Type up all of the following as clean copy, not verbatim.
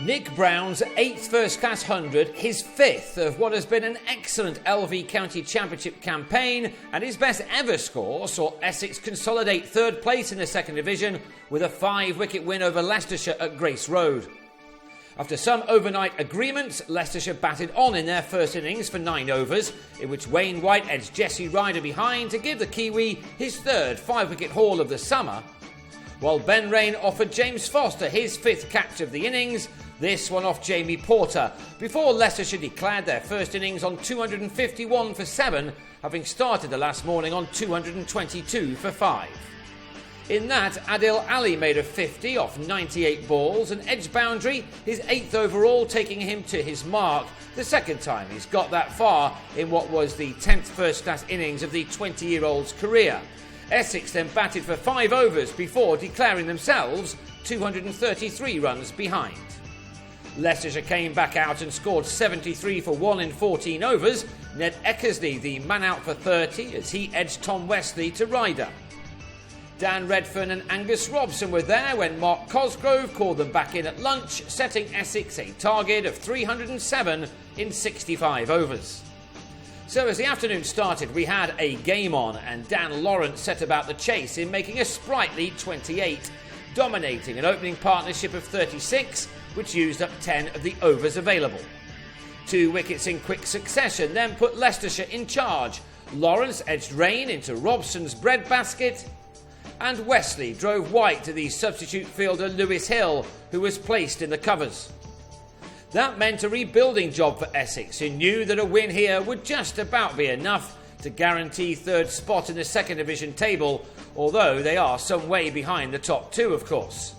Nick Brown's 8th first-class 100, his 5th of what has been an excellent LV County Championship campaign, and his best ever score saw Essex consolidate 3rd place in the 2nd Division with a 5-wicket win over Leicestershire at Grace Road. After some overnight agreements, Leicestershire batted on in their first innings for 9 overs, in which Wayne White edged Jesse Ryder behind to give the Kiwi his 3rd 5-wicket haul of the summer, while Ben Rain offered James Foster his 5th catch of the innings, this one off Jamie Porter, before Leicestershire declared their first innings on 251 for 7, having started the last morning on 222 for 5. In that, Adil Ali made a 50 off 98 balls, an edge boundary, his 8th overall, taking him to his mark, the second time he's got that far in what was the 10th first-class innings of the 20-year-old's career. Essex then batted for 5 overs before declaring themselves 233 runs behind. Leicestershire came back out and scored 73 for 1 in 14 overs, Ned Eckersley the man out for 30 as he edged Tom Westley to Ryder. Dan Redfern and Angus Robson were there when Mark Cosgrove called them back in at lunch, setting Essex a target of 307 in 65 overs. So as the afternoon started, we had a game on, and Dan Lawrence set about the chase in making a sprightly 28, dominating an opening partnership of 36, which used up 10 of the overs available. 2 wickets in quick succession then put Leicestershire in charge. Lawrence edged Rain into Robson's breadbasket, and Westley drove White to the substitute fielder Lewis Hill, who was placed in the covers. That meant a rebuilding job for Essex, who knew that a win here would just about be enough to guarantee 3rd spot in the 2nd Division table, although they are some way behind the top 2, of course.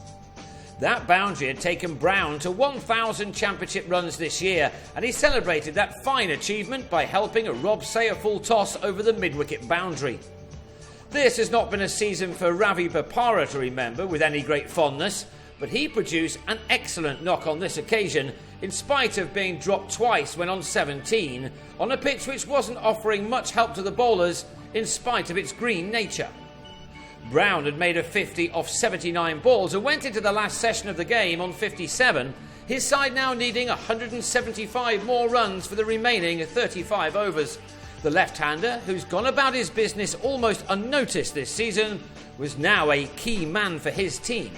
That boundary had taken Brown to 1,000 championship runs this year, and he celebrated that fine achievement by helping a Rob Sayer full toss over the mid-wicket boundary. This has not been a season for Ravi Bopara to remember with any great fondness, but he produced an excellent knock on this occasion, in spite of being dropped twice when on 17, on a pitch which wasn't offering much help to the bowlers in spite of its green nature. Brown had made a 50 off 79 balls and went into the last session of the game on 57, his side now needing 175 more runs for the remaining 35 overs. The left-hander, who's gone about his business almost unnoticed this season, was now a key man for his team.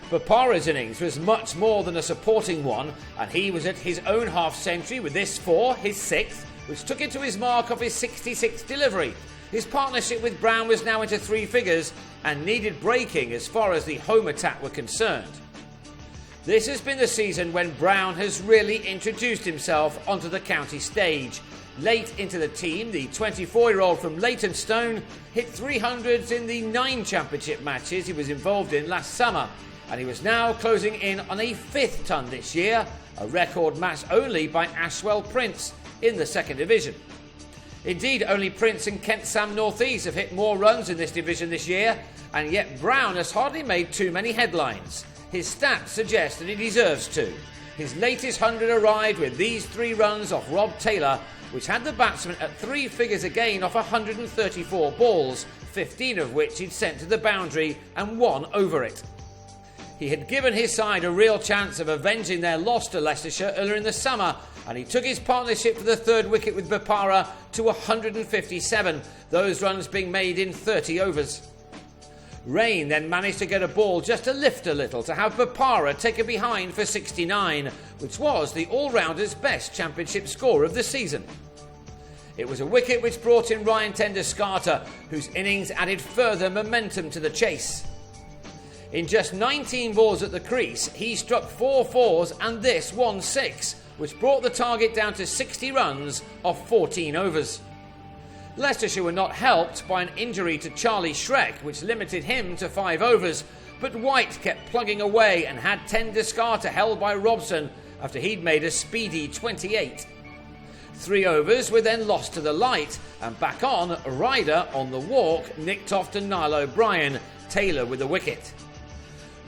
Bopara's innings was much more than a supporting one, and he was at his own half-century with this 4, his 6th, which took him to his mark of his 66th delivery. His partnership with Brown was now into 3 figures and needed breaking as far as the home attack were concerned. This has been the season when Brown has really introduced himself onto the county stage. Late into the team, the 24-year-old from Leytonstone hit 300s in the 9 championship matches he was involved in last summer, and he was now closing in on a 5th ton this year, a record matched only by Ashwell Prince in the 2nd Division. Indeed, only Prince and Kent Sam North East have hit more runs in this division this year, and yet Brown has hardly made too many headlines. His stats suggest that he deserves to. His latest 100 arrived with these 3 runs off Rob Taylor, which had the batsman at 3 figures again off 134 balls, 15 of which he'd sent to the boundary and 1 over it. He had given his side a real chance of avenging their loss to Leicestershire earlier in the summer, and he took his partnership for the 3rd wicket with Bopara to 157, those runs being made in 30 overs. Rain then managed to get a ball just to lift a little to have Bopara take a behind for 69, which was the all-rounder's best championship score of the season. It was a wicket which brought in Ryan Tender-Scarter, whose innings added further momentum to the chase. In just 19 balls at the crease, he struck 4 fours and this 1 6, which brought the target down to 60 runs off 14 overs. Leicestershire were not helped by an injury to Charlie Schreck, which limited him to 5 overs, but White kept plugging away and had Tender-Scarter held by Robson after he'd made a speedy 28. 3 overs were then lost to the light, and back on, Ryder on the walk nicked off to Niall O'Brien, Taylor with the wicket.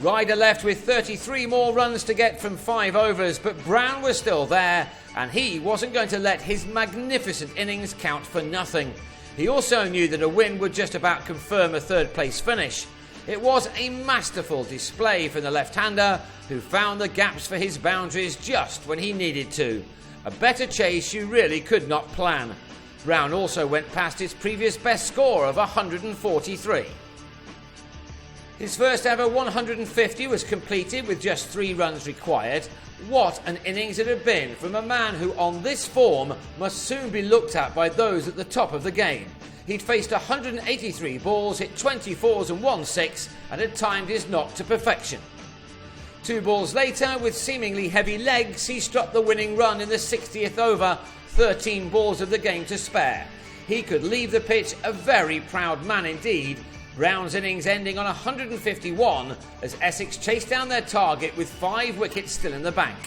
Ryder left with 33 more runs to get from 5 overs, but Brown was still there, and he wasn't going to let his magnificent innings count for nothing. He also knew that a win would just about confirm a 3rd place finish. It was a masterful display from the left-hander, who found the gaps for his boundaries just when he needed to. A better chase you really could not plan. Brown also went past his previous best score of 143. His first ever 150 was completed with just 3 runs required. What an innings it had been from a man who on this form must soon be looked at by those at the top of the game. He'd faced 183 balls, hit 24s and 1 6 and had timed his knock to perfection. 2 balls later, with seemingly heavy legs, he struck the winning run in the 60th over, 13 balls of the game to spare. He could leave the pitch a very proud man indeed. Brown's innings ending on 151 as Essex chased down their target with 5 wickets still in the bank.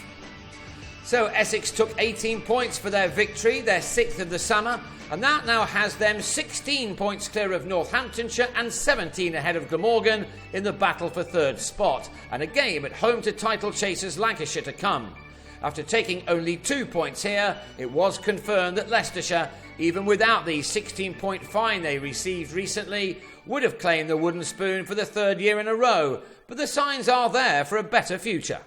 So Essex took 18 points for their victory, their 6th of the summer, and that now has them 16 points clear of Northamptonshire and 17 ahead of Glamorgan in the battle for 3rd spot, and a game at home to title chasers Lancashire to come. After taking only 2 points here, it was confirmed that Leicestershire, even without the 16-point fine they received recently, would have claimed the wooden spoon for the 3rd year in a row, but the signs are there for a better future.